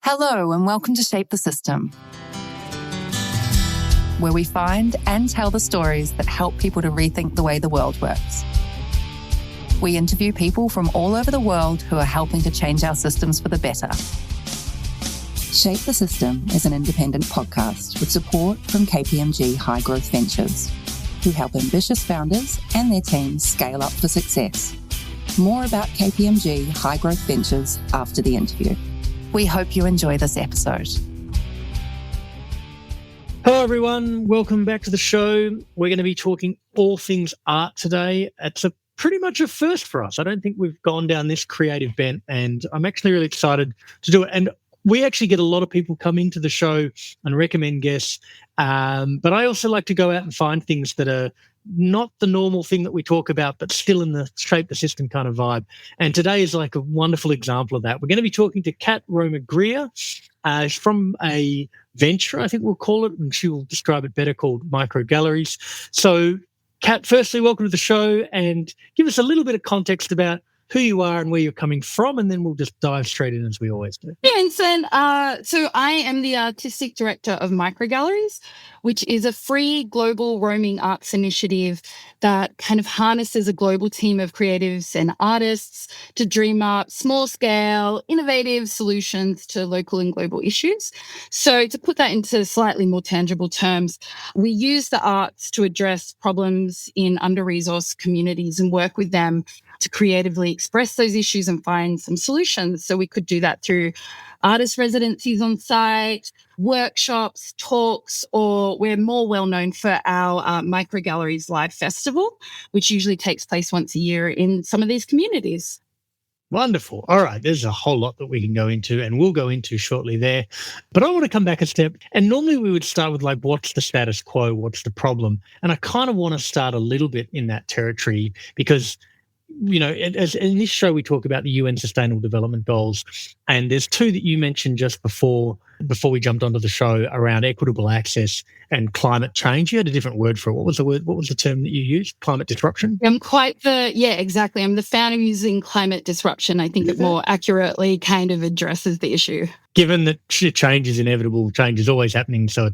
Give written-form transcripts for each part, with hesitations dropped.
Hello and welcome to Shape the System, where we find and tell the stories that help people to rethink the way the world works. We interview people from all over the world who are helping to change our systems for the better. Shape the System is an independent podcast with support from KPMG High Growth Ventures, who help ambitious founders and their teams scale up for success. More about KPMG High Growth Ventures after the interview. We hope you enjoy this episode. Hello, everyone. Welcome back to the show. We're going to be talking all things art today. It's pretty much a first for us. I don't think we've gone down this creative bent, and I'm actually really excited to do it. And we actually get a lot of people come into the show and recommend guests, but I also like to go out and find things that are not the normal thing that we talk about, but still in the shape the system kind of vibe. And today is like a wonderful example of that. We're going to be talking to Kat Roma Greer. She's from a venture, I think we'll call it, and she will describe it better, called Microgalleries. So, Kat, firstly, welcome to the show, and give us a little bit of context about who you are and where you're coming from, and then we'll just dive straight in as we always do. Yeah, Vincent. So I am the artistic director of Microgalleries, which is a free global roaming arts initiative that kind of harnesses a global team of creatives and artists to dream up small-scale, innovative solutions to local and global issues. So to put that into slightly more tangible terms, we use the arts to address problems in under-resourced communities and work with them to creatively express those issues and find some solutions. So we could do that through artist residencies on site, workshops, talks, or we're more well known for our Microgalleries Live Festival, which usually takes place once a year in some of these communities. Wonderful. All right. There's a whole lot that we can go into, and we'll go into shortly there. But I want to come back a step. And normally we would start with, like, what's the status quo? What's the problem? And I kind of want to start a little bit in that territory because, you know, as in this show, we talk about the UN Sustainable Development Goals, and there's two that you mentioned just before we jumped onto the show around equitable access and climate change. You had a different word for it. What was the word? What was the term that you used? Climate disruption? Exactly. I'm the fan of using climate disruption. I think it more accurately kind of addresses the issue. Given that change is inevitable, change is always happening, so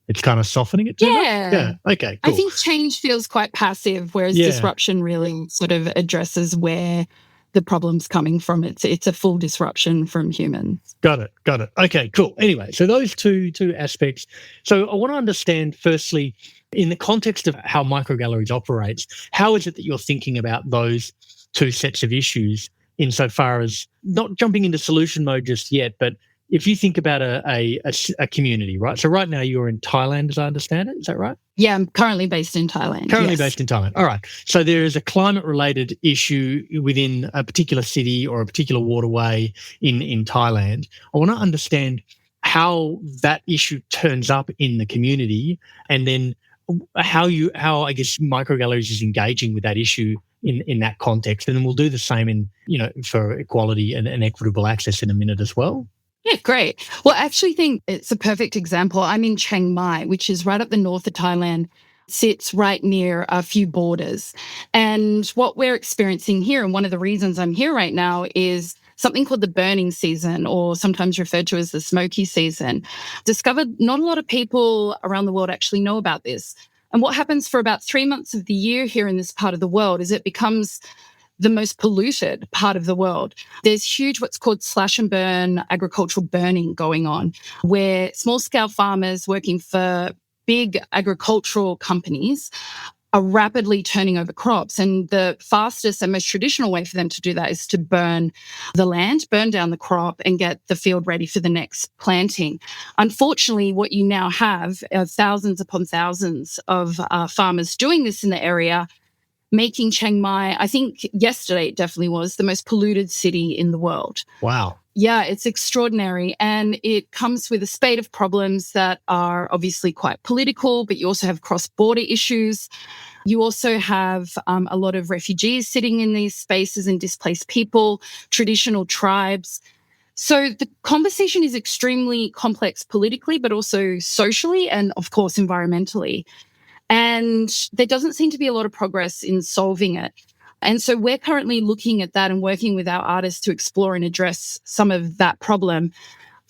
it's kind of softening it too much? Yeah. Okay, cool. I think change feels quite passive, whereas disruption really sort of addresses where the problem's coming from. It's a full disruption from humans. Got it. Okay, cool. Anyway, so those two aspects. So I want to understand, firstly, in the context of how Microgalleries operates, how is it that you're thinking about those two sets of issues insofar as not jumping into solution mode just yet, but if you think about a community, right? So right now you're in Thailand, as I understand it. Is that right? Yeah, I'm currently based in Thailand. Based in Thailand. All right. So there is a climate-related issue within a particular city or a particular waterway in Thailand. I want to understand how that issue turns up in the community, and then how I guess Microgalleries is engaging with that issue in that context. And then we'll do the same for equality and equitable access in a minute as well. Yeah, great. Well, I actually think it's a perfect example. I'm in Chiang Mai, which is right up the north of Thailand, sits right near a few borders. And what we're experiencing here, and one of the reasons I'm here right now, is something called the burning season, or sometimes referred to as the smoky season. Discovered not a lot of people around the world actually know about this. And what happens for about 3 months of the year here in this part of the world is it becomes the most polluted part of the world. There's huge what's called slash and burn agricultural burning going on, where small-scale farmers working for big agricultural companies are rapidly turning over crops. And the fastest and most traditional way for them to do that is to burn the land, burn down the crop, and get the field ready for the next planting. Unfortunately, what you now have are thousands upon thousands of farmers doing this in the area, making Chiang Mai, I think yesterday it definitely was, the most polluted city in the world. Wow. Yeah, it's extraordinary. And it comes with a spate of problems that are obviously quite political, but you also have cross-border issues. You also have a lot of refugees sitting in these spaces and displaced people, traditional tribes. So the conversation is extremely complex politically, but also socially and, of course, environmentally. And there doesn't seem to be a lot of progress in solving it. And so we're currently looking at that and working with our artists to explore and address some of that problem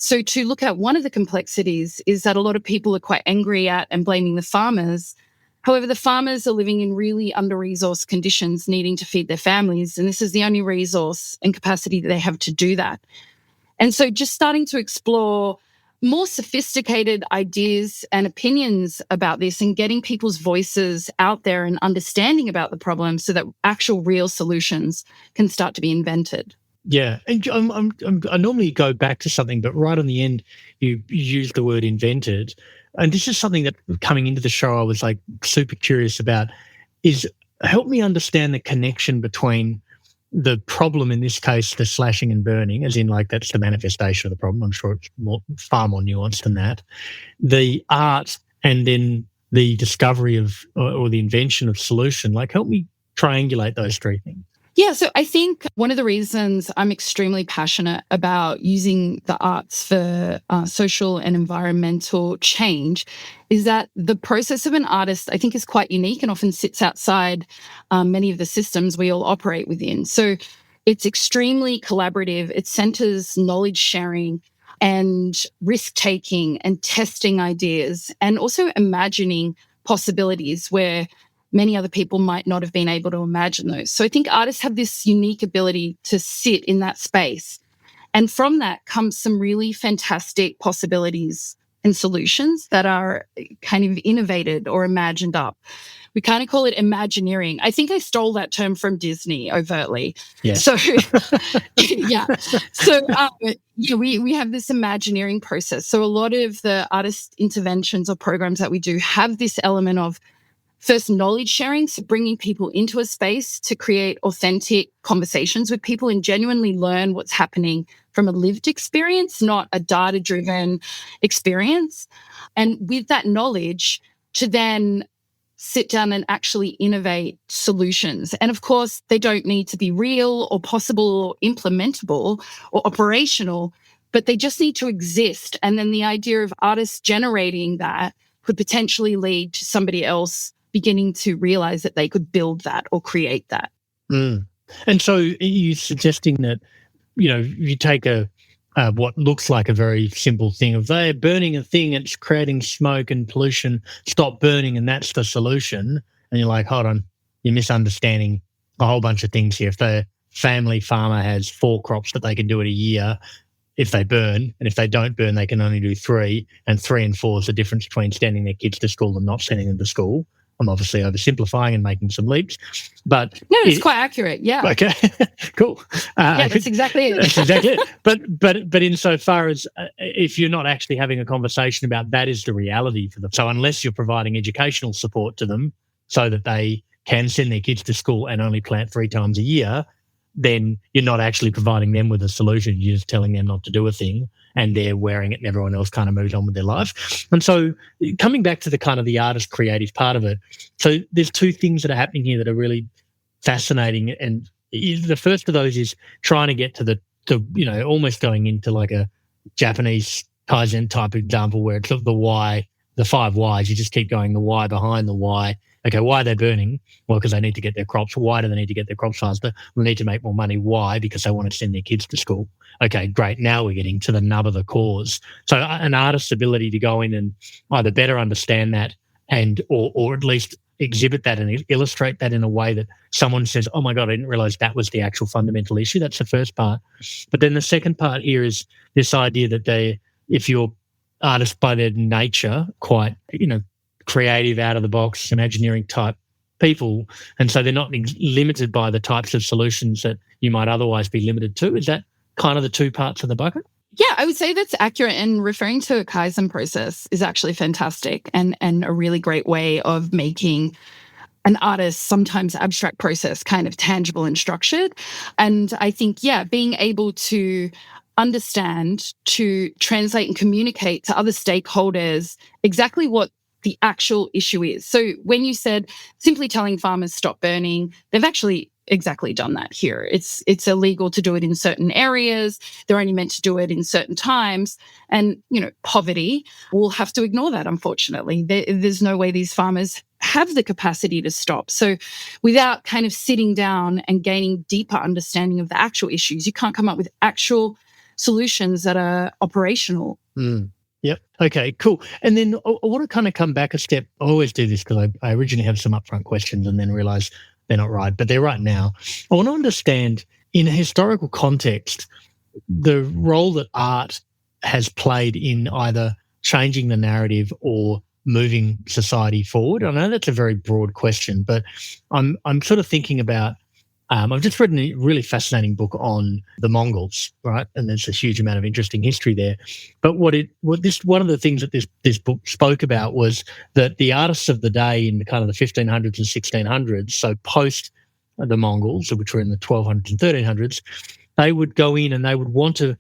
So to look at one of the complexities is that a lot of people are quite angry at and blaming the farmers. However, the farmers are living in really under-resourced conditions, needing to feed their families, and this is the only resource and capacity that they have to do that. And so just starting to explore more sophisticated ideas and opinions about this and getting people's voices out there and understanding about the problem so that actual real solutions can start to be invented. Yeah, and I normally go back to something, but right on the end, you use the word invented. And this is something that coming into the show, I was like super curious about, is help me understand the connection between the problem, in this case, the slashing and burning, as in like that's the manifestation of the problem. I'm sure it's far more nuanced than that. The art and then the discovery of or the invention of solution, like help me triangulate those three things. Yeah, so I think one of the reasons I'm extremely passionate about using the arts for social and environmental change is that the process of an artist, I think, is quite unique and often sits outside many of the systems we all operate within. So it's extremely collaborative. It centers knowledge sharing and risk-taking and testing ideas and also imagining possibilities where many other people might not have been able to imagine those. So I think artists have this unique ability to sit in that space. And from that comes some really fantastic possibilities and solutions that are kind of innovated or imagined up. We kind of call it Imagineering. I think I stole that term from Disney overtly. Yeah. So, yeah. So, we have this Imagineering process. So a lot of the artist interventions or programs that we do have this element of first, knowledge sharing, so bringing people into a space to create authentic conversations with people and genuinely learn what's happening from a lived experience, not a data-driven experience. And with that knowledge, to then sit down and actually innovate solutions. And of course, they don't need to be real or possible or implementable or operational, but they just need to exist. And then the idea of artists generating that could potentially lead to somebody else beginning to realize that they could build that or create that. Mm. And so you're suggesting that, you take what looks like a very simple thing of they're burning a thing, it's creating smoke and pollution, stop burning, and that's the solution. And you're like, hold on, you're misunderstanding a whole bunch of things here. If the family farmer has 4 crops that they can do in a year, if they burn, and if they don't burn, they can only do 3, and 3 and 4 is the difference between sending their kids to school and not sending them to school. I'm obviously oversimplifying and making some leaps, but no, it's quite accurate. Yeah. Okay. Cool. That's exactly it. That's exactly it. But insofar as if you're not actually having a conversation about that is the reality for them. So unless you're providing educational support to them so that they can send their kids to school and only plant 3 times a year, then you're not actually providing them with a solution. You're just telling them not to do a thing, and they're wearing it and everyone else kind of moves on with their life. And so coming back to the kind of the artist creative part of it, so there's 2 things that are happening here that are really fascinating. And the first of those is trying to get to the almost going into like a Japanese Kaizen type example where it's the why, the 5 whys. You just keep going the why behind the why. Okay, why are they burning? Well, because they need to get their crops. Why do they need to get their crops faster? They need to make more money. Why? Because they want to send their kids to school. Okay, great. Now we're getting to the nub of the cause. So an artist's ability to go in and either better understand that and or at least exhibit that and illustrate that in a way that someone says, oh my God, I didn't realize that was the actual fundamental issue. That's the first part. But then the second part here is this idea that if you're artists by their nature, quite, creative, out of the box, Imagineering type people, and so they're not limited by the types of solutions that you might otherwise be limited to. Is that kind of the 2 parts of the bucket? Yeah, I would say that's accurate. And referring to a Kaizen process is actually fantastic and a really great way of making an artist's sometimes abstract process kind of tangible and structured. And I think, being able to understand, to translate and communicate to other stakeholders exactly what the actual issue is. So when you said simply telling farmers stop burning, they've actually exactly done that here. It's illegal to do it in certain areas. They're only meant to do it in certain times. And, poverty, we'll have to ignore that, unfortunately. There's no way these farmers have the capacity to stop. So without kind of sitting down and gaining deeper understanding of the actual issues, you can't come up with actual solutions that are operational. Yep. Okay, cool. And then I want to kind of come back a step. I always do this because I originally have some upfront questions and then realize they're not right, but they're right now. I want to understand, in a historical context, the role that art has played in either changing the narrative or moving society forward. I know that's a very broad question, but I'm sort of thinking about, I've just read a really fascinating book on the Mongols, right? And there's a huge amount of interesting history there. But one of the things that this book spoke about was that the artists of the day in the kind of the 1500s and 1600s, so post the Mongols, which were in the 1200s and 1300s, they would go in and they would want to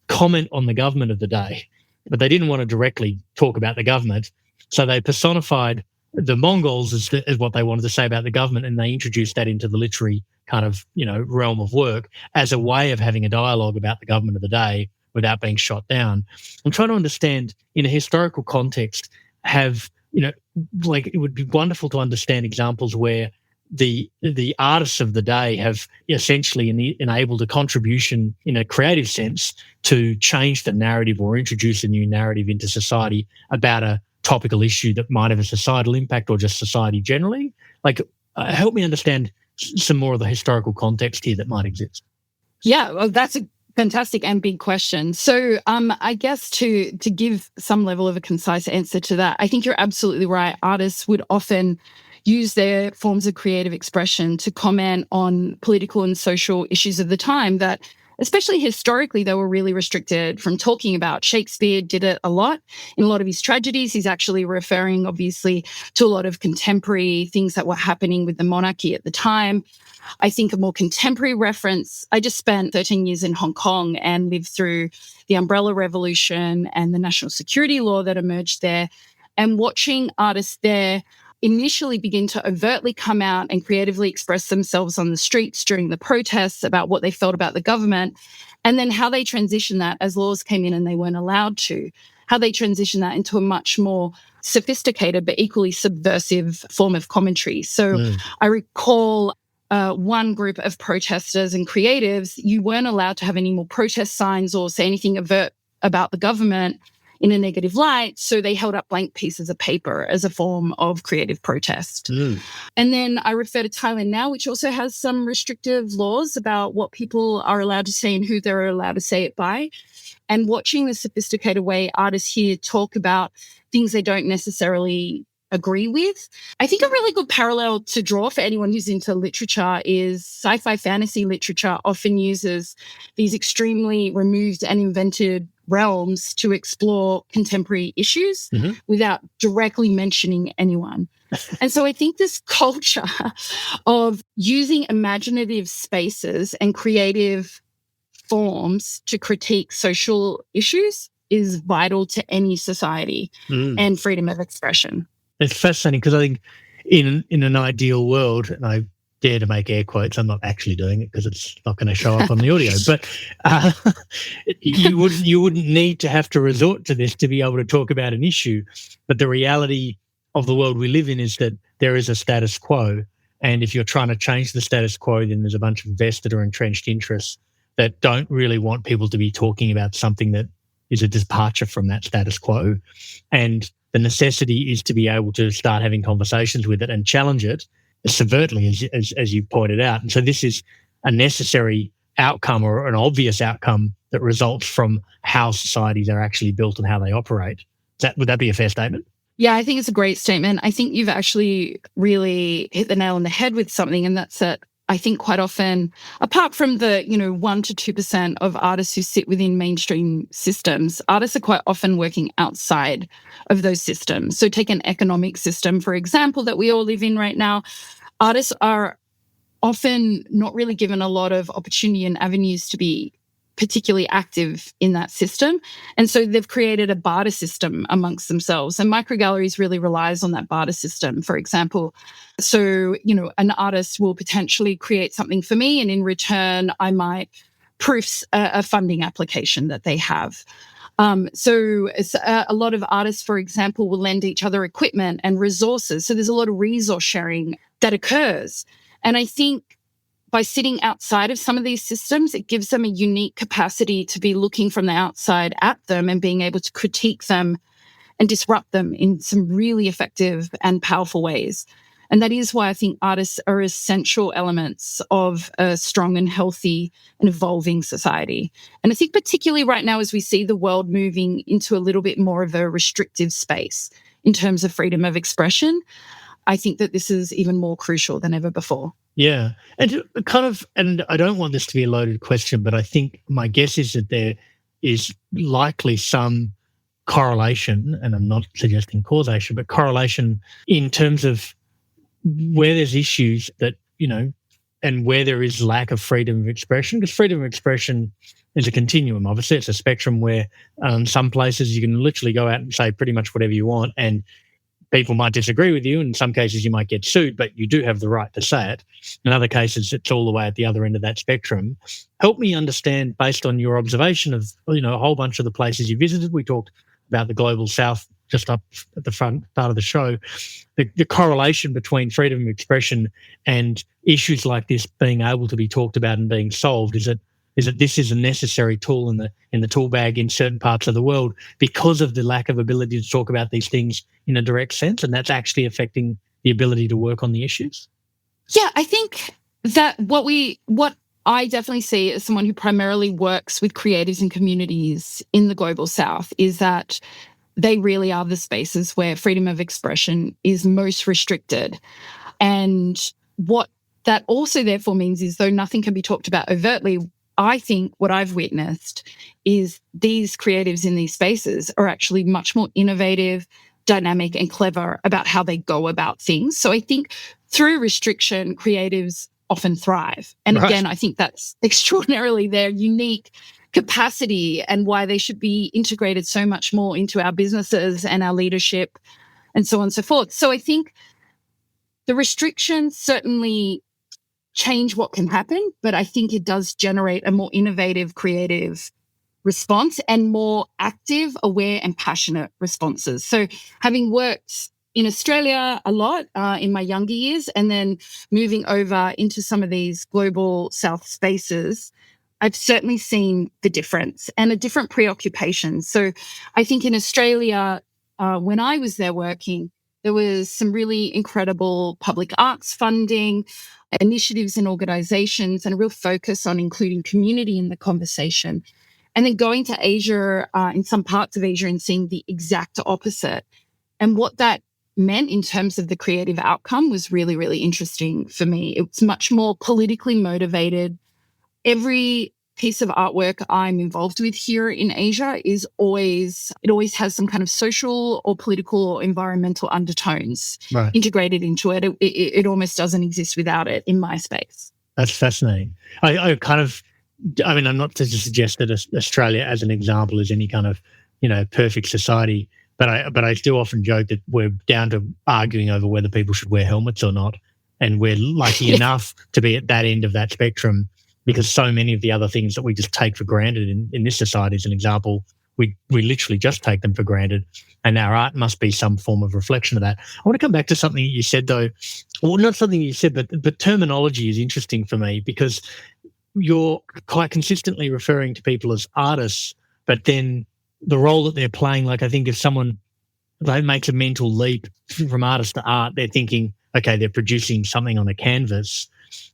comment on the government of the day, but they didn't want to directly talk about the government. So they personified the Mongols as what they wanted to say about the government, and they introduced that into the literary kind of, realm of work as a way of having a dialogue about the government of the day without being shot down. I'm trying to understand, in a historical context, it would be wonderful to understand examples where the artists of the day have essentially enabled a contribution in a creative sense to change the narrative or introduce a new narrative into society about a topical issue that might have a societal impact or just society generally. Help me understand some more of the historical context here that might exist. Yeah, well, that's a fantastic and big question. So I guess to give some level of a concise answer to that, I think you're absolutely right. Artists would often use their forms of creative expression to comment on political and social issues of the time that, especially historically, they were really restricted from talking about. Shakespeare did it a lot. In a lot of his tragedies, he's actually referring, obviously, to a lot of contemporary things that were happening with the monarchy at the time. I think a more contemporary reference, I just spent 13 years in Hong Kong and lived through the Umbrella Revolution and the national security law that emerged there. And watching artists there initially begin to overtly come out and creatively express themselves on the streets during the protests about what they felt about the government, and then how they transitioned that as laws came in and they weren't allowed to, how they transitioned that into a much more sophisticated but equally subversive form of commentary. So I recall one group of protesters and creatives, you weren't allowed to have any more protest signs or say anything overt about the government in a negative light, so they held up blank pieces of paper as a form of creative protest. And then I refer to Thailand now, which also has some restrictive laws about what people are allowed to say and who they're allowed to say it by. And watching the sophisticated way artists here talk about things they don't necessarily agree with. I think a really good parallel to draw for anyone who's into literature is sci-fi fantasy literature often uses these extremely removed and invented realms to explore contemporary issues without directly mentioning anyone. And so I think this culture of using imaginative spaces and creative forms to critique social issues is vital to any society and freedom of expression. It's fascinating because I think in an ideal world, and I dare to make air quotes, I'm not actually doing it because it's not going to show up on the audio, but you wouldn't need to have to resort to this to be able to talk about an issue. But the reality of the world we live in is that there is a status quo. And if you're trying to change the status quo, then there's a bunch of vested or entrenched interests that don't really want people to be talking about something that is a departure from that status quo. And the necessity is to be able to start having conversations with it and challenge it subvertly, as you pointed out. And so this is a necessary outcome or an obvious outcome that results from how societies are actually built and how they operate. Would that be a fair statement? Yeah, I think it's a great statement. I think you've actually really hit the nail on the head with something, and that's that I think quite often, apart from the 1 to 2% of artists who sit within mainstream systems, artists are quite often working outside of those systems. So take an economic system, for example, that we all live in right now. Artists are often not really given a lot of opportunity and avenues to be particularly active in that system. And so they've created a barter system amongst themselves. And Microgalleries really relies on that barter system, for example. So, an artist will potentially create something for me, and in return, I might proof a funding application that they have. So a lot of artists, for example, will lend each other equipment and resources. So there's a lot of resource sharing that occurs. And I think by sitting outside of some of these systems, it gives them a unique capacity to be looking from the outside at them and being able to critique them and disrupt them in some really effective and powerful ways. And that is why I think artists are essential elements of a strong and healthy and evolving society. And I think particularly right now, as we see the world moving into a little bit more of a restrictive space in terms of freedom of expression, I think that this is even more crucial than ever before. Yeah. And and I don't want this to be a loaded question, but I think my guess is that there is likely some correlation, and I'm not suggesting causation, but correlation in terms of where there's issues that, and where there is lack of freedom of expression, because freedom of expression is a continuum. Obviously, it's a spectrum where some places you can literally go out and say pretty much whatever you want, and people might disagree with you. In some cases, you might get sued, but you do have the right to say it. In other cases, it's all the way at the other end of that spectrum. Help me understand, based on your observation of a whole bunch of the places you visited. We talked about the Global South just up at the front part of the show, the correlation between freedom of expression and issues like this being able to be talked about and being solved. Is that this is a necessary tool in the tool bag in certain parts of the world because of the lack of ability to talk about these things in a direct sense, and that's actually affecting the ability to work on the issues? Yeah, I think that what I definitely see as someone who primarily works with creatives and communities in the Global South is that they really are the spaces where freedom of expression is most restricted. And what that also therefore means is, though nothing can be talked about overtly, I think what I've witnessed is these creatives in these spaces are actually much more innovative, dynamic, and clever about how they go about things. So I think through restriction, creatives often thrive. And again, I think that's extraordinarily their unique capacity and why they should be integrated so much more into our businesses and our leadership and so on and so forth. So I think the restrictions certainly change what can happen, but I think it does generate a more innovative, creative response and more active, aware, and passionate responses. So having worked in Australia a lot in my younger years and then moving over into some of these Global South spaces, I've certainly seen the difference and a different preoccupation. So I think in Australia, when I was there working, there was some really incredible public arts funding, initiatives and organizations, and a real focus on including community in the conversation. And then going to Asia, in some parts of Asia, and seeing the exact opposite. And what that meant in terms of the creative outcome was really, really interesting for me. It was much more politically motivated. Every piece of artwork I'm involved with here in Asia always has some kind of social or political or environmental undertones integrated into it. It almost doesn't exist without it in my space. That's fascinating. I'm not to suggest that Australia as an example is any kind of, perfect society, but I still often joke that we're down to arguing over whether people should wear helmets or not. And we're lucky enough to be at that end of that spectrum, because so many of the other things that we just take for granted in this society, as an example, we literally just take them for granted, and our art must be some form of reflection of that. I want to come back to something you said, though. Well, not something you said, but terminology is interesting for me, because you're quite consistently referring to people as artists, but then the role that they're playing, like I think if someone makes a mental leap from artist to art, they're thinking, okay, they're producing something on a canvas.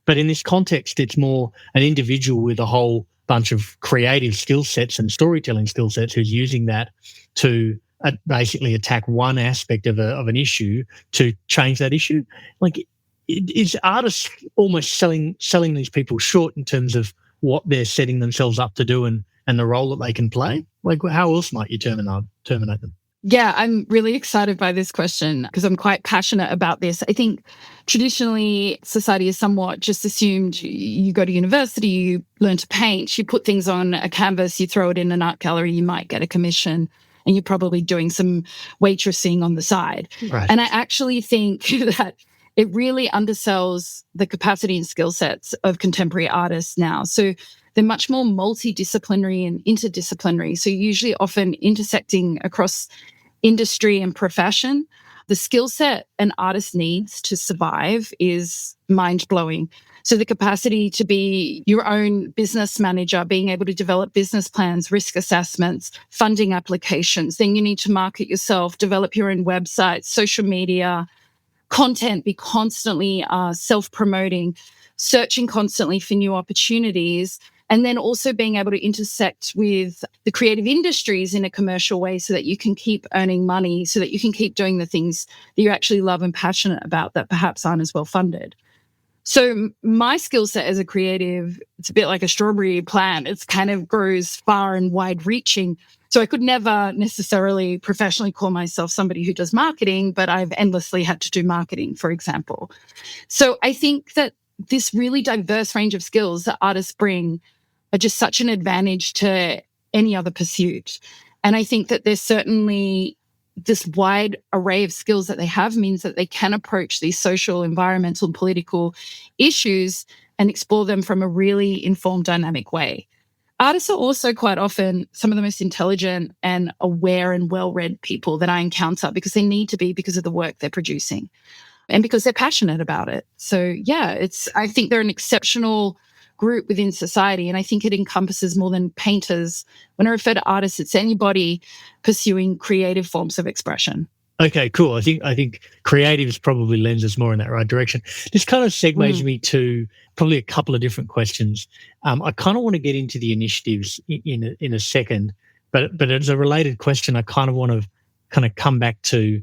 But in this context, it's more an individual with a whole bunch of creative skill sets and storytelling skill sets who's using that to basically attack one aspect of an issue to change that issue. Like, is artists almost selling these people short in terms of what they're setting themselves up to do and the role that they can play? Like, how else might you terminate them? Yeah, I'm really excited by this question because I'm quite passionate about this. I think traditionally society has somewhat just assumed you go to university, you learn to paint, you put things on a canvas, you throw it in an art gallery, you might get a commission, and you're probably doing some waitressing on the side. Right. And I actually think that it really undersells the capacity and skill sets of contemporary artists now. So they're much more multidisciplinary and interdisciplinary. So usually often intersecting across industry and profession. The skill set an artist needs to survive is mind-blowing. So the capacity to be your own business manager, being able to develop business plans, risk assessments, funding applications, then you need to market yourself, develop your own website, social media, content, be constantly self-promoting, searching constantly for new opportunities, and then also being able to intersect with the creative industries in a commercial way so that you can keep earning money, so that you can keep doing the things that you actually love and passionate about that perhaps aren't as well funded. So my skill set as a creative, it's a bit like a strawberry plant. It's kind of grows far and wide reaching. So I could never necessarily professionally call myself somebody who does marketing, but I've endlessly had to do marketing, for example. So I think that this really diverse range of skills that artists bring are just such an advantage to any other pursuit. And I think that there's certainly this wide array of skills that they have means that they can approach these social, environmental, and political issues and explore them from a really informed, dynamic way. Artists are also quite often some of the most intelligent and aware and well-read people that I encounter because they need to be because of the work they're producing and because they're passionate about it. So yeah, I think they're an exceptional group within society, and I think it encompasses more than painters. When I refer to artists, it's anybody pursuing creative forms of expression. Okay, cool. I think creatives probably lends us more in that right direction. This kind of segues me to probably a couple of different questions. I kind of want to get into the initiatives in a second, but as a related question, I kind of want to kind of come back to,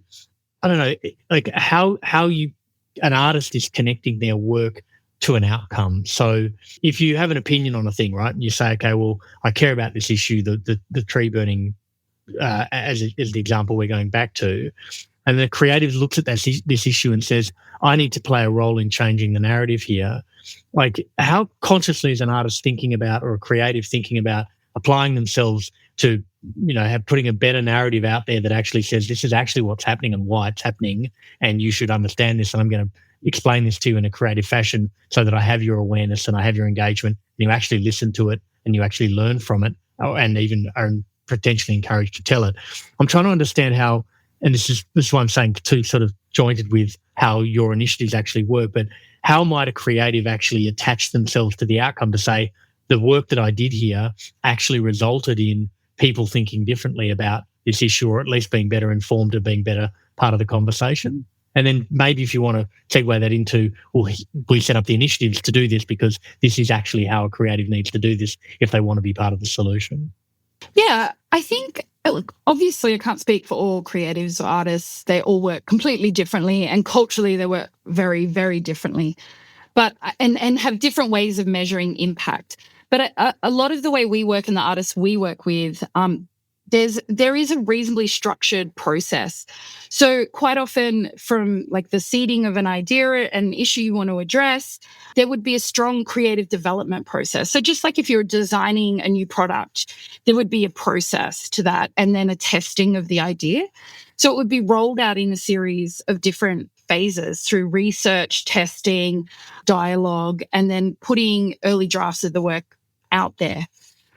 I don't know, like how an artist is connecting their work to an outcome. So if you have an opinion on a thing, right, and you say, okay, well, I care about this issue, the tree burning, as the example we're going back to, and the creative looks at this issue and says, I need to play a role in changing the narrative here. Like, how consciously is an artist thinking about, or a creative thinking about, applying themselves to, putting a better narrative out there that actually says this is actually what's happening and why it's happening, and you should understand this, and I'm going to explain this to you in a creative fashion so that I have your awareness and I have your engagement, and you actually listen to it and you actually learn from it, and even are potentially encouraged to tell it. I'm trying to understand how, and this is why I'm saying too, sort of jointed with how your initiatives actually work, but how might a creative actually attach themselves to the outcome to say, the work that I did here actually resulted in people thinking differently about this issue, or at least being better informed or being better part of the conversation? And then maybe if you want to segue that into, well, we set up the initiatives to do this because this is actually how a creative needs to do this if they want to be part of the solution. Yeah, I think, look, obviously I can't speak for all creatives or artists. They all work completely differently, and culturally they work very, very differently, but and have different ways of measuring impact. But a lot of the way we work and the artists we work with, there is a reasonably structured process. So quite often, from like the seeding of an idea, an issue you want to address, there would be a strong creative development process. So just like if you're designing a new product, there would be a process to that, and then a testing of the idea. So it would be rolled out in a series of different phases through research, testing, dialogue, and then putting early drafts of the work out there.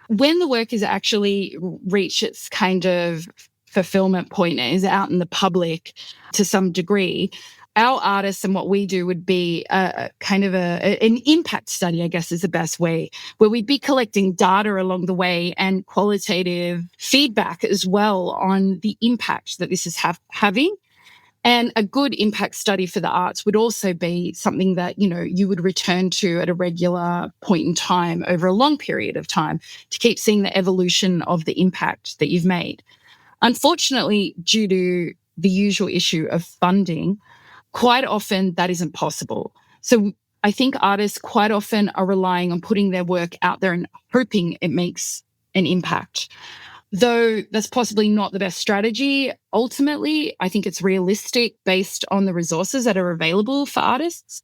When the work is actually reached its kind of fulfillment point, is out in the public to some degree, our artists and what we do would be a kind of an impact study, I guess is the best way, where we'd be collecting data along the way and qualitative feedback as well on the impact that this is having. And a good impact study for the arts would also be something that, you would return to at a regular point in time over a long period of time to keep seeing the evolution of the impact that you've made. Unfortunately, due to the usual issue of funding, quite often that isn't possible. So I think artists quite often are relying on putting their work out there and hoping it makes an impact. Though that's possibly not the best strategy, ultimately, I think it's realistic based on the resources that are available for artists.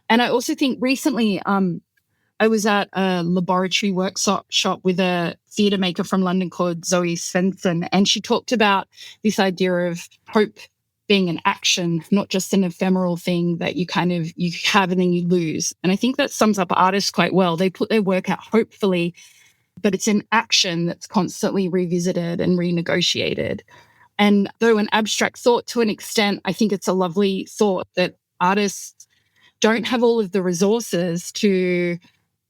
And I also think recently I was at a laboratory workshop with a theatre maker from London called Zoe Svensson, and she talked about this idea of hope being an action, not just an ephemeral thing that you have and then you lose. And I think that sums up artists quite well. They put their work out hopefully, but it's an action that's constantly revisited and renegotiated. And though an abstract thought to an extent, I think it's a lovely thought that artists don't have all of the resources to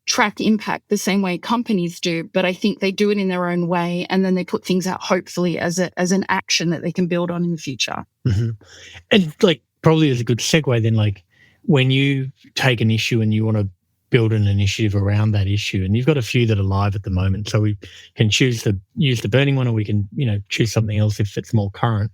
track impact the same way companies do, but I think they do it in their own way, and then they put things out hopefully as an action that they can build on in the future. Mm-hmm. And like probably as a good segue then, like when you take an issue and you want to build an initiative around that issue, and you've got a few that are live at the moment, so we can choose to use the burning one, or we can, choose something else if it's more current.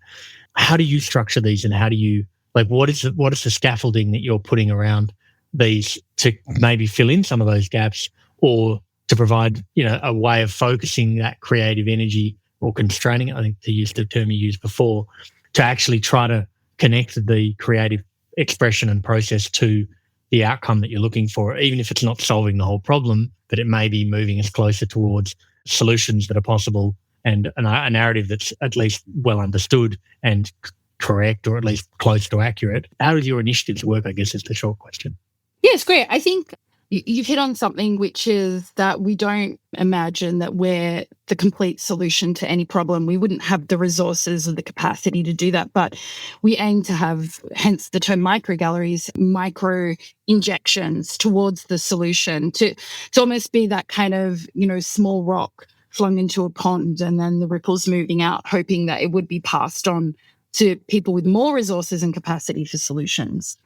How do you structure these, and how do you, like, what is the scaffolding that you're putting around these to maybe fill in some of those gaps, or to provide, a way of focusing that creative energy, or constraining it, I think, to use the term you used before, to actually try to connect the creative expression and process to the outcome that you're looking for, even if it's not solving the whole problem, but it may be moving us closer towards solutions that are possible, and a narrative that's at least well understood and correct, or at least close to accurate. How does your initiatives work, I guess, is the short question. Yeah, it's great. I think you've hit on something, which is that we don't imagine that we're the complete solution to any problem. We wouldn't have the resources or the capacity to do that, but we aim to have, hence the term microgalleries, micro injections towards the solution, to almost be that kind of, small rock flung into a pond and then the ripples moving out, hoping that it would be passed on to people with more resources and capacity for solutions.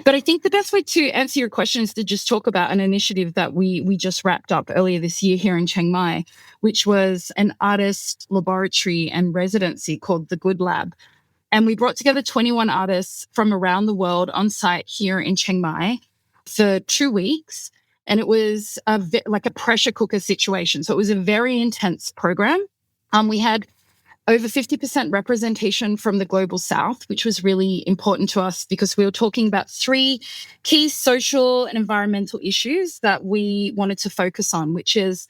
But I think the best way to answer your question is to just talk about an initiative that we just wrapped up earlier this year here in Chiang Mai, which was an artist laboratory and residency called the Good Lab. And we brought together 21 artists from around the world on site here in Chiang Mai for 2 weeks. And it was like a pressure cooker situation. So it was a very intense program. We had over 50% representation from the Global South, which was really important to us because we were talking about 3 key social and environmental issues that we wanted to focus on, which is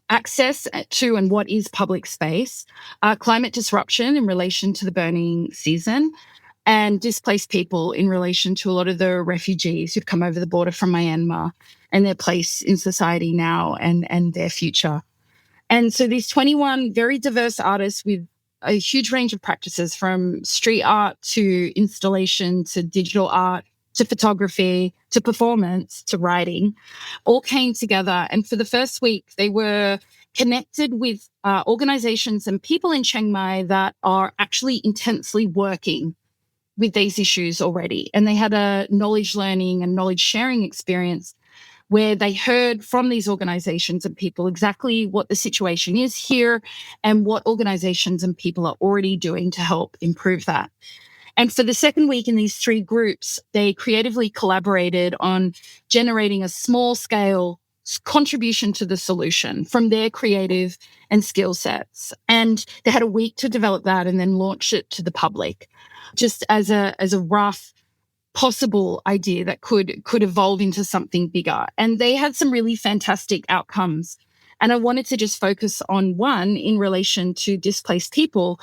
access to and what is public space, climate disruption in relation to the burning season, and displaced people in relation to a lot of the refugees who've come over the border from Myanmar and their place in society now and their future. And so these 21 very diverse artists with a huge range of practices, from street art to installation to digital art to photography to performance to writing, all came together. And for the first week, they were connected with organizations and people in Chiang Mai that are actually intensely working with these issues already. And they had a knowledge learning and knowledge sharing experience where they heard from these organizations and people exactly what the situation is here and what organizations and people are already doing to help improve that. And for the second week in these 3 groups, they creatively collaborated on generating a small-scale contribution to the solution from their creative and skill sets. And they had a week to develop that and then launch it to the public, just as a rough possible idea that could evolve into something bigger. And they had some really fantastic outcomes. And I wanted to just focus on one in relation to displaced people.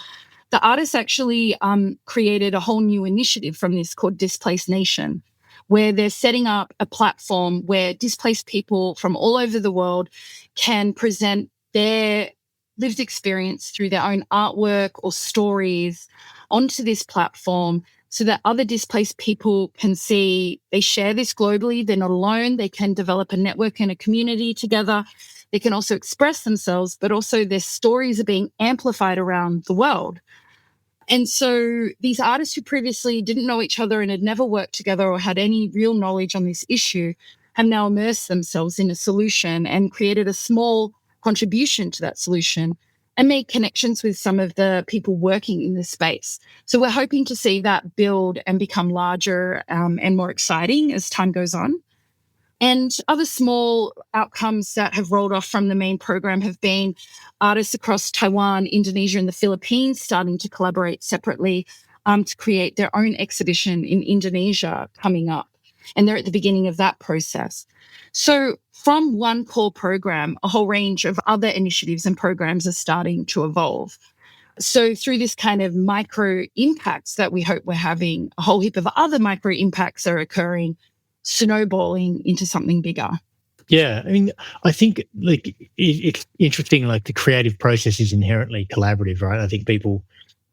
The artists actually created a whole new initiative from this called Displaced Nation, where they're setting up a platform where displaced people from all over the world can present their lived experience through their own artwork or stories onto this platform, so that other displaced people can see they share this globally. They're not alone. They can develop a network and a community together. They can also express themselves, but also their stories are being amplified around the world. And so these artists who previously didn't know each other and had never worked together or had any real knowledge on this issue have now immersed themselves in a solution and created a small contribution to that solution and made connections with some of the people working in this space. So we're hoping to see that build and become larger and more exciting as time goes on. And other small outcomes that have rolled off from the main program have been artists across Taiwan, Indonesia, and the Philippines starting to collaborate separately to create their own exhibition in Indonesia coming up. And they're at the beginning of that process. So from one core program, a whole range of other initiatives and programs are starting to evolve. So through this kind of micro impacts that we hope we're having, a whole heap of other micro impacts are occurring, snowballing into something bigger. Yeah, I mean, I think it's interesting, like the creative process is inherently collaborative, right? I think people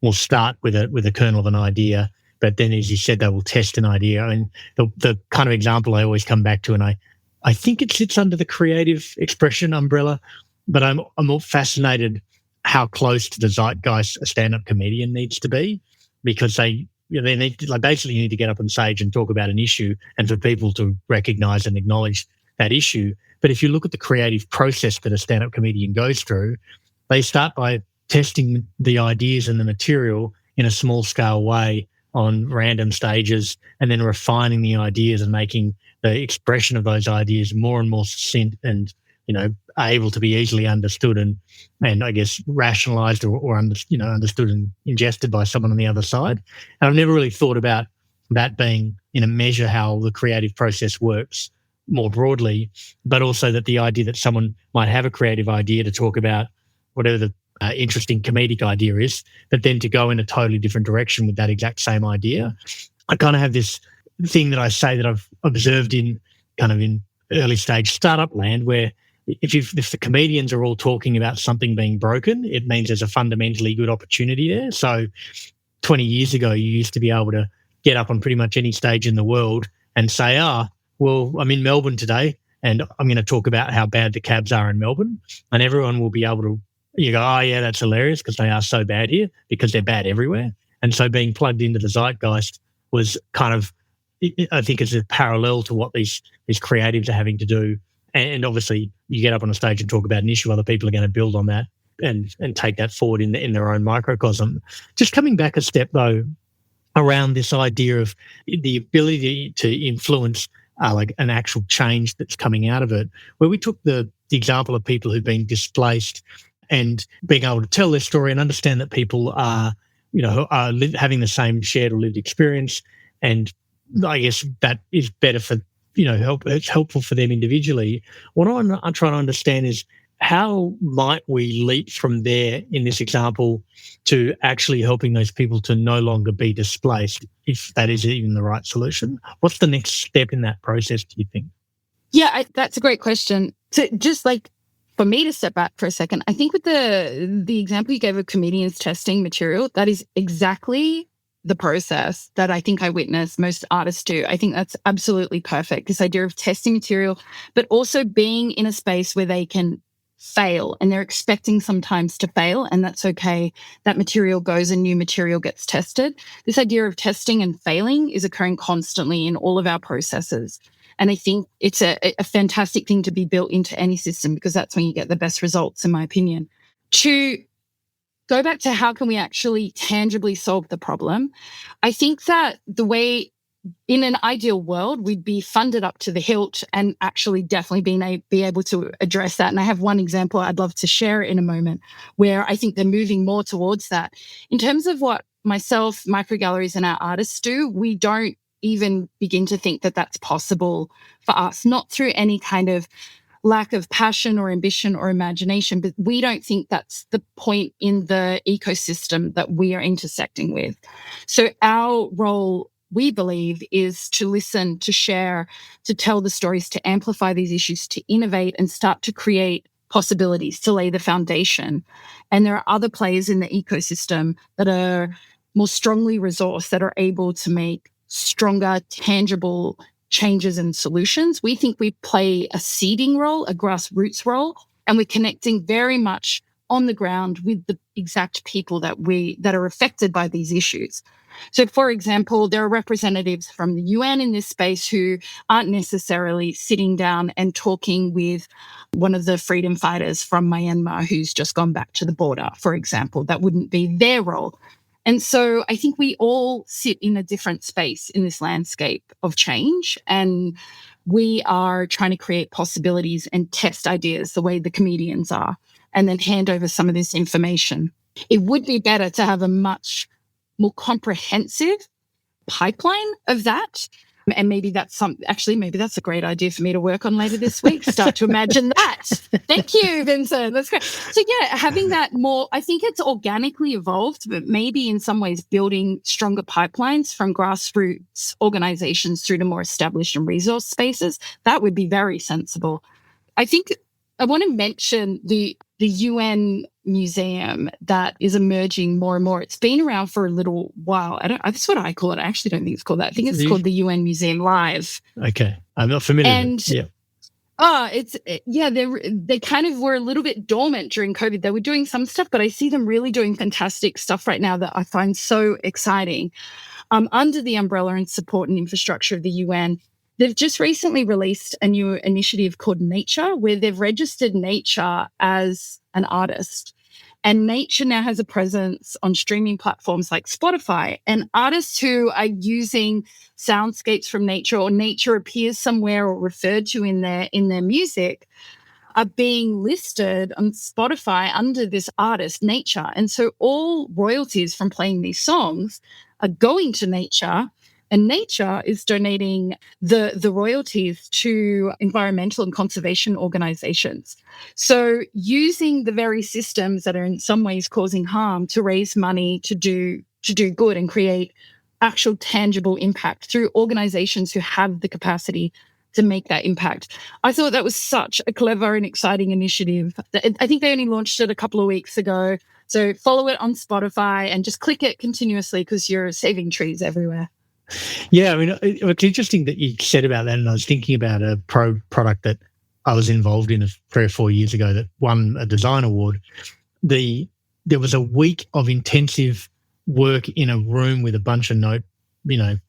will start with a kernel of an idea, but then, as you said, they will test an idea. And the kind of example I always come back to, and I think it sits under the creative expression umbrella, but I'm more fascinated how close to the zeitgeist a stand-up comedian needs to be, because they need to, basically you need to get up on stage and talk about an issue and for people to recognize and acknowledge that issue. But if you look at the creative process that a stand-up comedian goes through, they start by testing the ideas and the material in a small scale way on random stages, and then refining the ideas and making the expression of those ideas more and more succinct and, able to be easily understood and I guess rationalized or understood and ingested by someone on the other side. And I've never really thought about that being in a measure how the creative process works more broadly, but also that the idea that someone might have a creative idea to talk about whatever the interesting comedic idea is, but then to go in a totally different direction with that exact same idea. I kind of have this thing that I say that I've observed in early stage startup land, where if the comedians are all talking about something being broken, it means there's a fundamentally good opportunity there. So 20 years ago, you used to be able to get up on pretty much any stage in the world and say, well, I'm in Melbourne today and I'm going to talk about how bad the cabs are in Melbourne. And everyone will be able to, you go, oh, yeah, that's hilarious because they are so bad here, because they're bad everywhere. And so being plugged into the zeitgeist was kind of, I think, is a parallel to what these creatives are having to do. And obviously you get up on a stage and talk about an issue, other people are going to build on that and take that forward in their own microcosm. Just coming back a step, though, around this idea of the ability to influence like an actual change that's coming out of it, where we took the example of people who've been displaced and being able to tell their story and understand that people are, having the same shared or lived experience. And I guess that is better for, it's helpful for them individually. What I'm trying to understand is, how might we leap from there in this example to actually helping those people to no longer be displaced, if that is even the right solution? What's the next step in that process, do you think? Yeah, that's a great question. So just for me to step back for a second, I think with the example you gave of comedians testing material, that is exactly the process that I think I witness most artists do. I think that's absolutely perfect, this idea of testing material, but also being in a space where they can fail, and they're expecting sometimes to fail, and that's okay. That material goes and new material gets tested. This idea of testing and failing is occurring constantly in all of our processes. And I think it's a fantastic thing to be built into any system, because that's when you get the best results, in my opinion. To go back to how can we actually tangibly solve the problem, I think that the way, in an ideal world, we'd be funded up to the hilt and actually definitely be able to address that. And I have one example I'd love to share in a moment where I think they're moving more towards that. In terms of what myself, Microgalleries, and our artists do, we don't even begin to think that that's possible for us, not through any kind of lack of passion or ambition or imagination, but we don't think that's the point in the ecosystem that we are intersecting with. So our role, we believe, is to listen, to share, to tell the stories, to amplify these issues, to innovate and start to create possibilities, to lay the foundation. And there are other players in the ecosystem that are more strongly resourced, that are able to make stronger, tangible changes and solutions. We think we play a seeding role, a grassroots role, and we're connecting very much on the ground with the exact people that are affected by these issues. So, for example, there are representatives from the UN in this space who aren't necessarily sitting down and talking with one of the freedom fighters from Myanmar who's just gone back to the border, for example. That wouldn't be their role. And so I think we all sit in a different space in this landscape of change, and we are trying to create possibilities and test ideas the way the comedians are, and then hand over some of this information. It would be better to have a much more comprehensive pipeline of that. And maybe that's maybe that's a great idea for me to work on later this week. Start to imagine that. Thank you, Vincent. That's great. So yeah, having that more, I think it's organically evolved, but maybe in some ways building stronger pipelines from grassroots organizations through to more established and resource spaces, that would be very sensible. I think I want to mention the UN museum that is emerging more and more. It's been around for a little while. That's what I call it. I actually don't think it's called that. I think it's called the UN Museum Live. Okay. I'm not familiar with it. Yeah. They kind of were a little bit dormant during COVID. They were doing some stuff, but I see them really doing fantastic stuff right now that I find so exciting. Under the umbrella and support and infrastructure of the UN, they've just recently released a new initiative called Nature, where they've registered nature as an artist. And nature now has a presence on streaming platforms like Spotify. And artists who are using soundscapes from nature, or nature appears somewhere or referred to in their music, are being listed on Spotify under this artist, Nature. And so all royalties from playing these songs are going to Nature, and Nature is donating the royalties to environmental and conservation organizations. So using the very systems that are in some ways causing harm to raise money to do good and create actual tangible impact through organizations who have the capacity to make that impact. I thought that was such a clever and exciting initiative. I think they only launched it a couple of weeks ago. So follow it on Spotify and just click it continuously because you're saving trees everywhere. Yeah, I mean, it's interesting that you said about that, and I was thinking about a product that I was involved in 3 or 4 years ago that won a design award. There was a week of intensive work in a room with a bunch of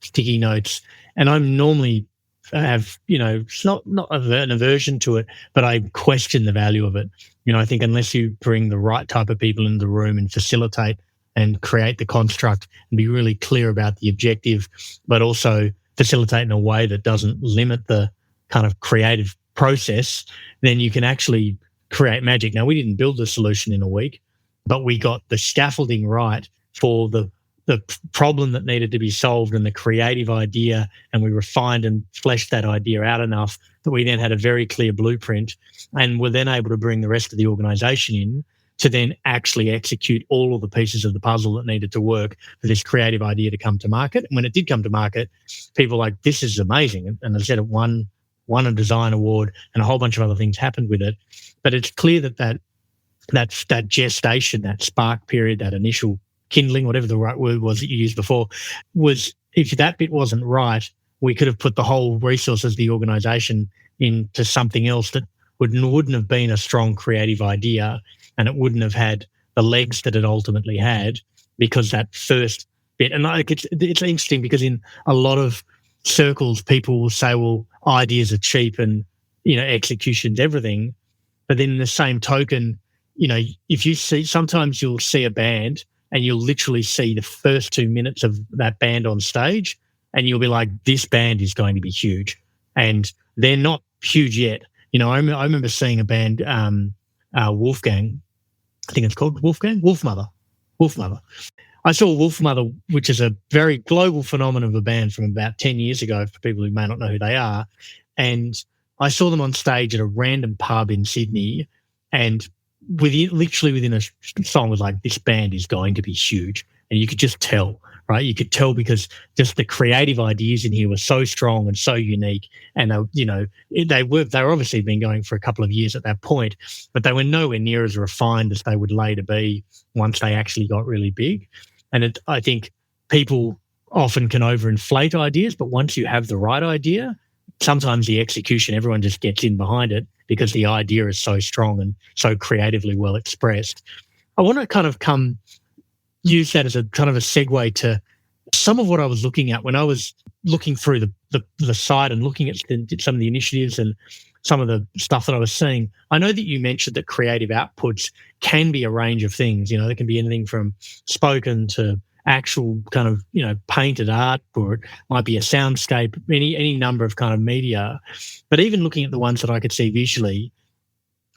sticky notes, and I'm normally have, it's not an aversion to it, but I question the value of it. I think unless you bring the right type of people into the room and facilitate and create the construct and be really clear about the objective, but also facilitate in a way that doesn't limit the kind of creative process, then you can actually create magic. Now, we didn't build the solution in a week, but we got the scaffolding right for the problem that needed to be solved and the creative idea, and we refined and fleshed that idea out enough that we then had a very clear blueprint, and were then able to bring the rest of the organisation in to then actually execute all of the pieces of the puzzle that needed to work for this creative idea to come to market. And when it did come to market, people were like, this is amazing. And as I said, it won a design award, and a whole bunch of other things happened with it. But it's clear that gestation, that spark period, that initial kindling, whatever the right word was that you used before, was, if that bit wasn't right, we could have put the whole resources of the organisation into something else that wouldn't have been a strong creative idea, and it wouldn't have had the legs that it ultimately had, because that first bit. And it's interesting because in a lot of circles, people will say, well, ideas are cheap and, execution's everything. But then in the same token, if you see, sometimes you'll see a band and you'll literally see the first 2 minutes of that band on stage, and you'll be like, this band is going to be huge. And they're not huge yet. I remember seeing a band, Wolfgang, I think it's called Wolfgang? Wolfmother. I saw Wolfmother, which is a very global phenomenon of a band from about 10 years ago, for people who may not know who they are. And I saw them on stage at a random pub in Sydney, and literally within a song was like, this band is going to be huge. And you could just tell, right? You could tell because just the creative ideas in here were so strong and so unique. And they were obviously been going for a couple of years at that point, but they were nowhere near as refined as they would later be once they actually got really big. And I think people often can overinflate ideas, but once you have the right idea, sometimes the execution, everyone just gets in behind it because the idea is so strong and so creatively well expressed. I want to kind of use that as a kind of a segue to some of what I was looking at when I was looking through the site and looking at some of the initiatives and some of the stuff that I was seeing. I know that you mentioned that creative outputs can be a range of things. There can be anything from spoken to actual kind of, painted art, or it might be a soundscape, any number of kind of media. But even looking at the ones that I could see visually,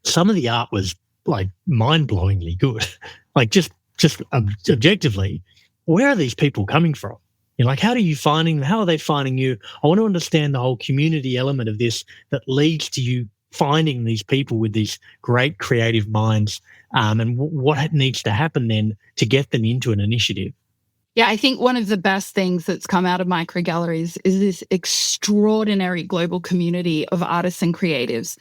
some of the art was like mind-blowingly good. Like just objectively, where are these people coming from? How are you finding them? How are they finding you? I want to understand the whole community element of this that leads to you finding these people with these great creative minds, and what needs to happen then to get them into an initiative. Yeah, I think one of the best things that's come out of Microgalleries is this extraordinary global community of artists and creatives.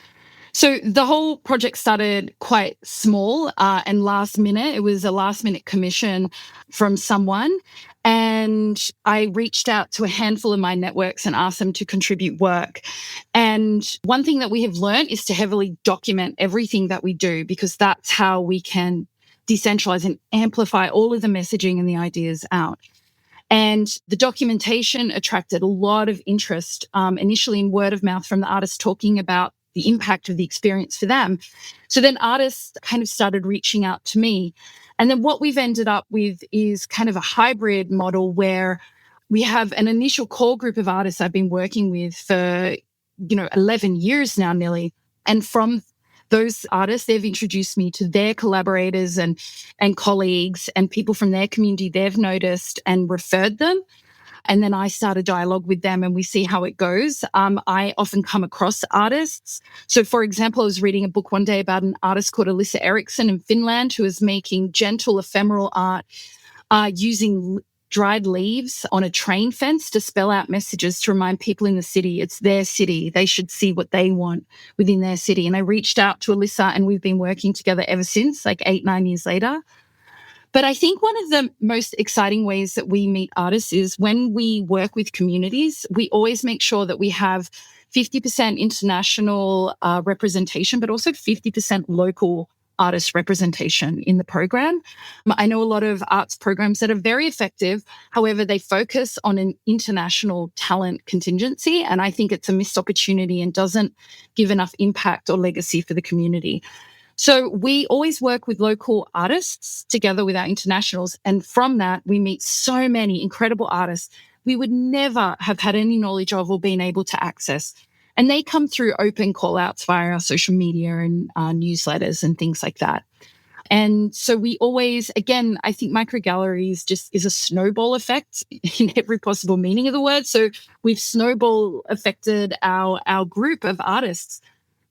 So the whole project started quite small and last minute. It was a last minute commission from someone. And I reached out to a handful of my networks and asked them to contribute work. And one thing that we have learned is to heavily document everything that we do, because that's how we can decentralize and amplify all of the messaging and the ideas out. And the documentation attracted a lot of interest, initially in word of mouth from the artists talking about the impact of the experience for them. So then artists kind of started reaching out to me. And then what we've ended up with is kind of a hybrid model where we have an initial core group of artists I've been working with for, 11 years now, nearly. And from those artists, they've introduced me to their collaborators and colleagues and people from their community they've noticed and referred them. And then I start a dialogue with them and we see how it goes. I often come across artists. So, for example, I was reading a book one day about an artist called Alyssa Eriksson in Finland who is making gentle ephemeral art using dried leaves on a train fence to spell out messages to remind people in the city it's their city. They should see what they want within their city. And I reached out to Alyssa and we've been working together ever since, like 8-9 years later. But I think one of the most exciting ways that we meet artists is when we work with communities, we always make sure that we have 50% international representation, but also 50% local artist representation in the program. I know a lot of arts programs that are very effective. However, they focus on an international talent contingency. And I think it's a missed opportunity and doesn't give enough impact or legacy for the community. So we always work with local artists together with our internationals. And from that, we meet so many incredible artists we would never have had any knowledge of or been able to access. And they come through open call outs via our social media and newsletters and things like that. And so we always, again, I think Microgalleries just is a snowball effect in every possible meaning of the word. So we've snowball affected our group of artists.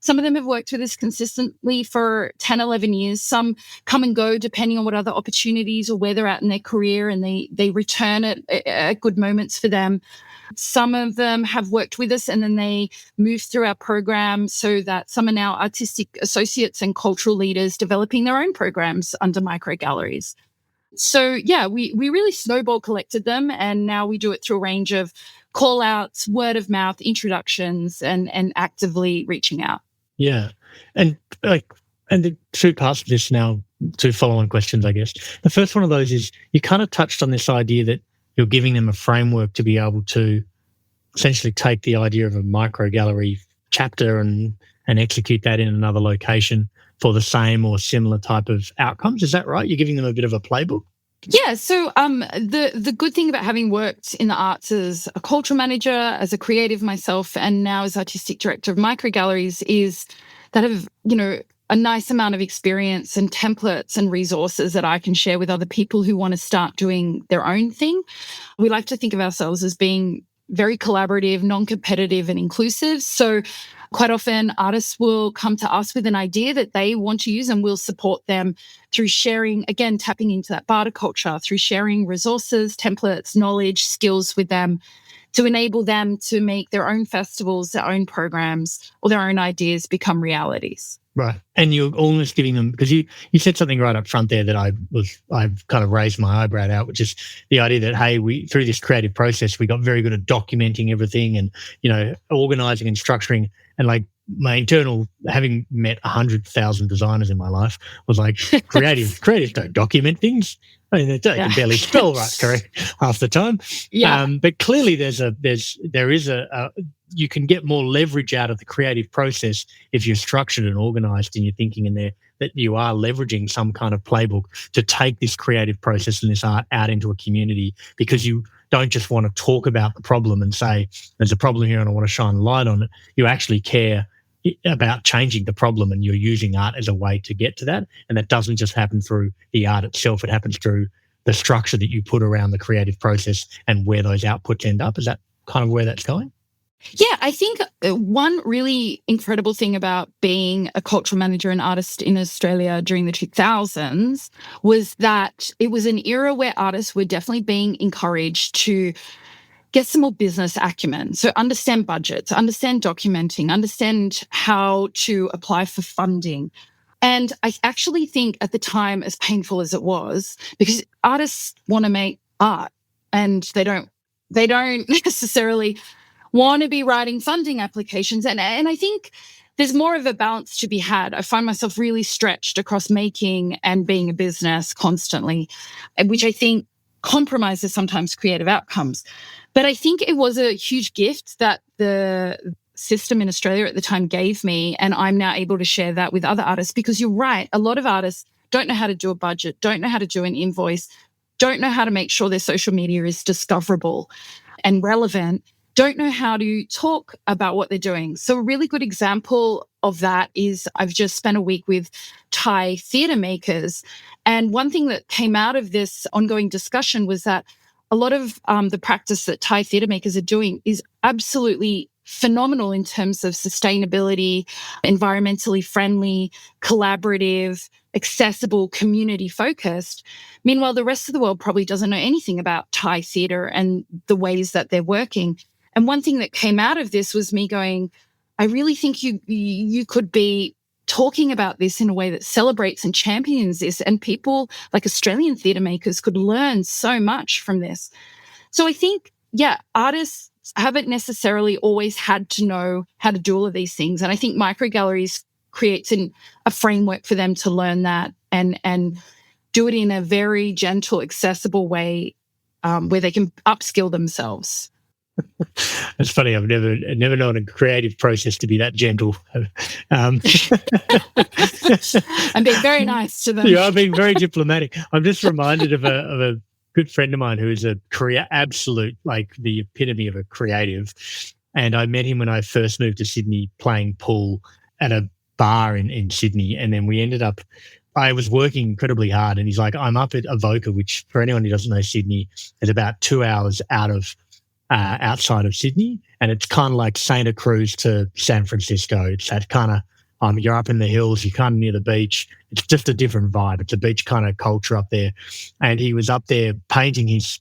Some of them have worked with us consistently for 10, 11 years. Some come and go depending on what other opportunities or where they're at in their career, and they return at good moments for them. Some of them have worked with us and then they move through our program so that some are now artistic associates and cultural leaders developing their own programs under Microgalleries. So, yeah, we really snowball collected them, and now we do it through a range of call outs, word of mouth, introductions, and actively reaching out. Yeah. And the two parts of this now, two follow-on questions, I guess. The first one of those is you kind of touched on this idea that you're giving them a framework to be able to essentially take the idea of a microgallery chapter and execute that in another location for the same or similar type of outcomes. Is that right? You're giving them a bit of a playbook? Yeah. So the good thing about having worked in the arts as a cultural manager, as a creative myself, and now as artistic director of Microgalleries is that I have, a nice amount of experience and templates and resources that I can share with other people who want to start doing their own thing. We like to think of ourselves as being very collaborative, non-competitive, and inclusive. So quite often artists will come to us with an idea that they want to use, and we'll support them through sharing, again, tapping into that barter culture, through sharing resources, templates, knowledge, skills with them to enable them to make their own festivals, their own programs, or their own ideas become realities. Right. And you're almost giving them, because you said something right up front there that I've kind of raised my eyebrow at, which is the idea that, hey, we through this creative process, we got very good at documenting everything and, organizing and structuring. And like my internal, having met 100,000 designers in my life, was like, creatives don't document things. I mean, they can barely spell right correct half the time. Yeah. But clearly you can get more leverage out of the creative process if you're structured and organized and you're thinking in there that you are leveraging some kind of playbook to take this creative process and this art out into a community, because you don't just want to talk about the problem and say, there's a problem here and I want to shine a light on it. You actually care about changing the problem, and you're using art as a way to get to that. And that doesn't just happen through the art itself. It happens through the structure that you put around the creative process and where those outputs end up. Is that kind of where that's going? Yeah, I think one really incredible thing about being a cultural manager and artist in Australia during the 2000s was that it was an era where artists were definitely being encouraged to get some more business acumen. So understand budgets, understand documenting, understand how to apply for funding. And I actually think at the time, as painful as it was, because artists want to make art and they don't necessarily want to be writing funding applications. And I think there's more of a balance to be had. I find myself really stretched across making and being a business constantly, which I think compromises sometimes creative outcomes. But I think it was a huge gift that the system in Australia at the time gave me, and I'm now able to share that with other artists, because you're right, a lot of artists don't know how to do a budget, don't know how to do an invoice, don't know how to make sure their social media is discoverable and relevant, don't know how to talk about what they're doing. So a really good example of that is I've just spent a week with Thai theatre makers. And one thing that came out of this ongoing discussion was that a lot of the practice that Thai theatre makers are doing is absolutely phenomenal in terms of sustainability, environmentally friendly, collaborative, accessible, community focused. Meanwhile, the rest of the world probably doesn't know anything about Thai theatre and the ways that they're working. And one thing that came out of this was me going, I really think you could be talking about this in a way that celebrates and champions this, and people like Australian theatre makers could learn so much from this. So I think, artists haven't necessarily always had to know how to do all of these things. And I think Microgalleries creates a framework for them to learn that and do it in a very gentle, accessible way where they can upskill themselves. It's funny. I've never known a creative process to be that gentle. I'm being very nice to them. Yeah, I'm being very diplomatic. I'm just reminded of a good friend of mine who is absolute, like the epitome of a creative. And I met him when I first moved to Sydney playing pool at a bar in Sydney. And then we ended up, I was working incredibly hard, and he's like, I'm up at Avoca, which for anyone who doesn't know Sydney is about 2 hours outside of Sydney, and it's kind of like Santa Cruz to San Francisco. It's that kind of you're up in the hills, you're kind of near the beach. It's just a different vibe. It's a beach kind of culture up there. And he was up there painting his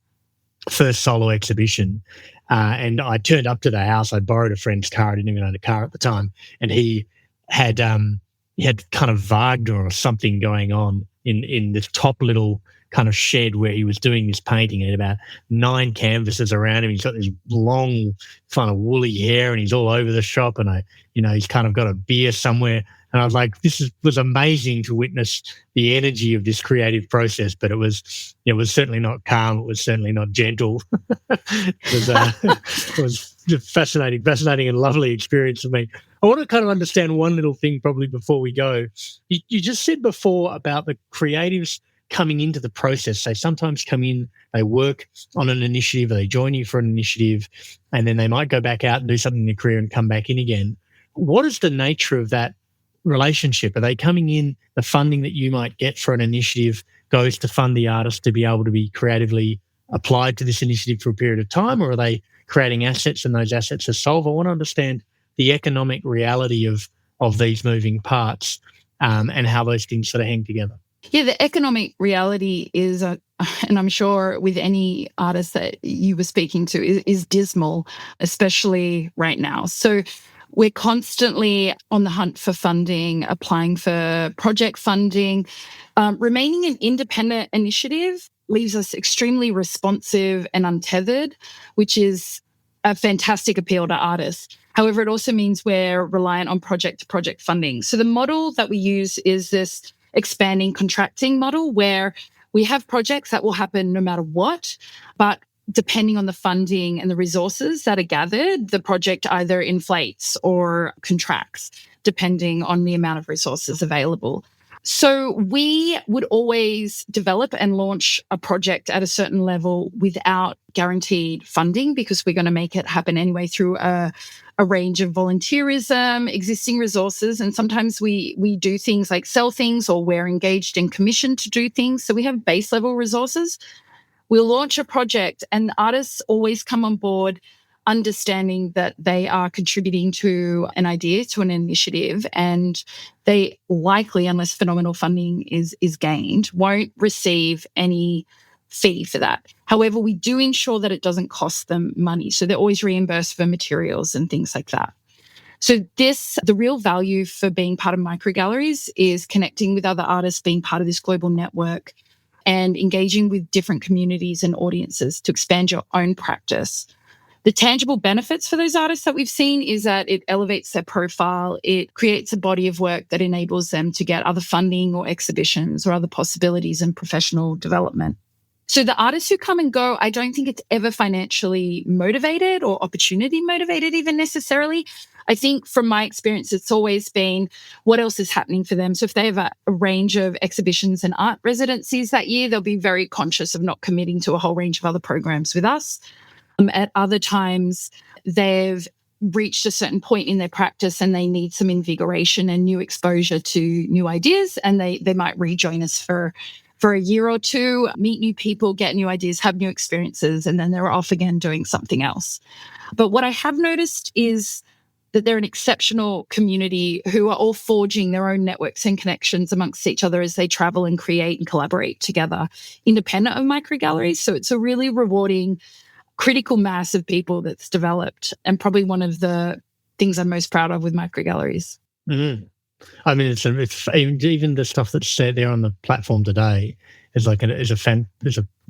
first solo exhibition, and I turned up to the house. I borrowed a friend's car. I didn't even own a car at the time, and he had kind of Wagner or something going on in this top little kind of shed where he was doing this painting, and about 9 canvases around him. He's got this long kind of woolly hair, and he's all over the shop, and he's kind of got a beer somewhere. And I was like, was amazing to witness the energy of this creative process, but it was certainly not calm. It was certainly not gentle. It was fascinating and lovely experience for me. I want to kind of understand one little thing probably before we go. You just said before about the creatives coming into the process. They sometimes come in, they work on an initiative, or they join you for an initiative, and then they might go back out and do something in their career and come back in again. What is the nature of that relationship? Are they coming in, the funding that you might get for an initiative goes to fund the artist to be able to be creatively applied to this initiative for a period of time, or are they creating assets and those assets are sold? I want to understand the economic reality of these moving parts and how those things sort of hang together. Yeah, the economic reality is, and I'm sure with any artist that you were speaking to, is dismal, especially right now. So we're constantly on the hunt for funding, applying for project funding. Remaining an independent initiative leaves us extremely responsive and untethered, which is a fantastic appeal to artists. However, it also means we're reliant on project-to-project funding. So the model that we use is this expanding contracting model where we have projects that will happen no matter what, but depending on the funding and the resources that are gathered, the project either inflates or contracts, depending on the amount of resources available. So we would always develop and launch a project at a certain level without guaranteed funding, because we're going to make it happen anyway through a range of volunteerism, existing resources, and sometimes we do things like sell things, or we're engaged in commission to do things. So we have base level resources. We'll launch a project, and artists always come on board understanding that they are contributing to an idea, to an initiative, and they likely, unless phenomenal funding is gained, won't receive any fee for that. However, we do ensure that it doesn't cost them money. So they're always reimbursed for materials and things like that. So the real value for being part of Microgalleries is connecting with other artists, being part of this global network, and engaging with different communities and audiences to expand your own practice. The tangible benefits for those artists that we've seen is that it elevates their profile. It creates a body of work that enables them to get other funding or exhibitions or other possibilities in professional development. So the artists who come and go, I don't think it's ever financially motivated or opportunity motivated even necessarily. I think from my experience, it's always been what else is happening for them. So if they have a range of exhibitions and art residencies that year, they'll be very conscious of not committing to a whole range of other programs with us. At other times, they've reached a certain point in their practice and they need some invigoration and new exposure to new ideas, and they might rejoin us for a year or two, meet new people, get new ideas, have new experiences, and then they're off again doing something else. But what I have noticed is that they're an exceptional community who are all forging their own networks and connections amongst each other as they travel and create and collaborate together, independent of Microgalleries. So it's a really rewarding critical mass of people that's developed, and probably one of the things I'm most proud of with Microgalleries. Mm-hmm. I mean, it's even the stuff that's said there on the platform today is an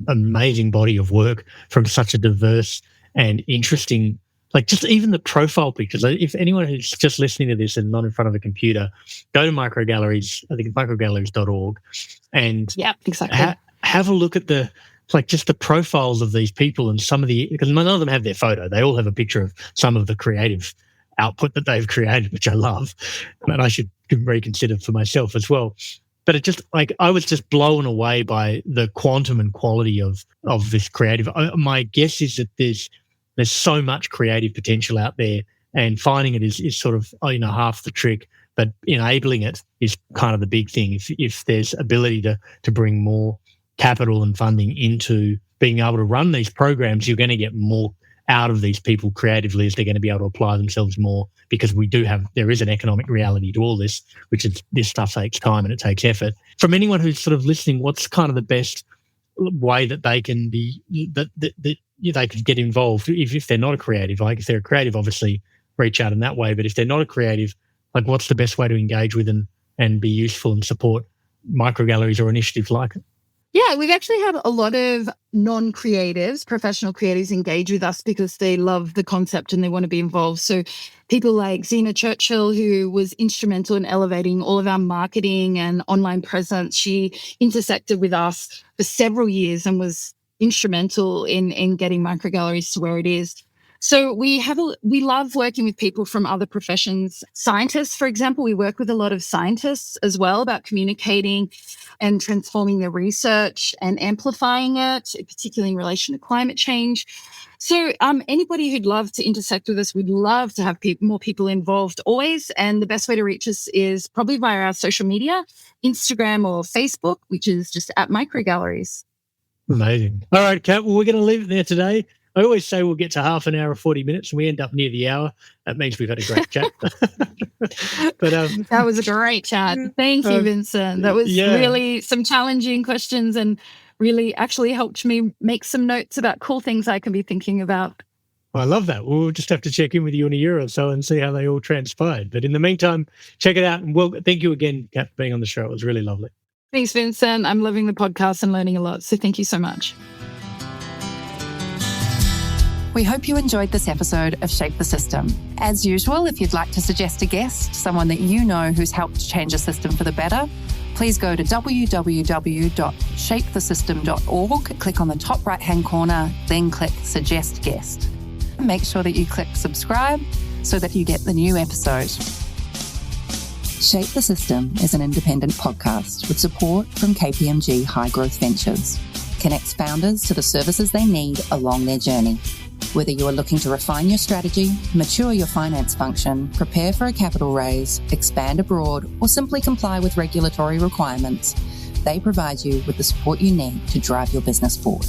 amazing body of work from such a diverse and interesting, like just even the profile pictures. If anyone who's just listening to this and not in front of a computer, go to Microgalleries. I think it's microgalleries.org, and exactly. Have a look at just the profiles of these people and because none of them have their photo. They all have a picture of some of the creative output that they've created, which I love, and I should reconsider for myself as well. But it just I was just blown away by the quantum and quality of this creative. My guess is that there's so much creative potential out there, and finding it is sort of half the trick, but enabling it is kind of the big thing. If there's ability to bring more capital and funding into being able to run these programs, you're going to get more out of these people creatively as they're going to be able to apply themselves more, because there is an economic reality to all this, which is this stuff takes time and it takes effort. From anyone who's sort of listening, what's kind of the best way that they can they could get involved if they're not a creative? Like if they're a creative, obviously reach out in that way, but if they're not a creative, like what's the best way to engage with and be useful and support Microgalleries or initiatives like it? Yeah, we've actually had a lot of non-creatives, professional creatives engage with us because they love the concept and they want to be involved. So people like Zena Churchill, who was instrumental in elevating all of our marketing and online presence. She intersected with us for several years and was instrumental in getting Microgalleries to where it is. So we love working with people from other professions. Scientists, for example, we work with a lot of scientists as well about communicating and transforming their research and amplifying it, particularly in relation to climate change. So anybody who'd love to intersect with us, we'd love to have more people involved always. And the best way to reach us is probably via our social media, Instagram or Facebook, which is just at Microgalleries. Amazing. All right, Kat, well, we're going to leave it there today. I always say we'll get to half an hour or 40 minutes and we end up near the hour. That means we've had a great chat. But that was a great chat. Thank you, Vincent. That was really some challenging questions and really actually helped me make some notes about cool things I can be thinking about. Well, I love that. We'll just have to check in with you in a year or so and see how they all transpired. But in the meantime, check it out. And thank you again, Kat, for being on the show. It was really lovely. Thanks, Vincent. I'm loving the podcast and learning a lot. So thank you so much. We hope you enjoyed this episode of Shape the System. As usual, if you'd like to suggest a guest, someone that you know who's helped change a system for the better, please go to www.shapethesystem.org, click on the top right-hand corner, then click Suggest Guest. Make sure that you click subscribe so that you get the new episode. Shape the System is an independent podcast with support from KPMG High Growth Ventures. Connects founders to the services they need along their journey. Whether you are looking to refine your strategy, mature your finance function, prepare for a capital raise, expand abroad, or simply comply with regulatory requirements, they provide you with the support you need to drive your business forward.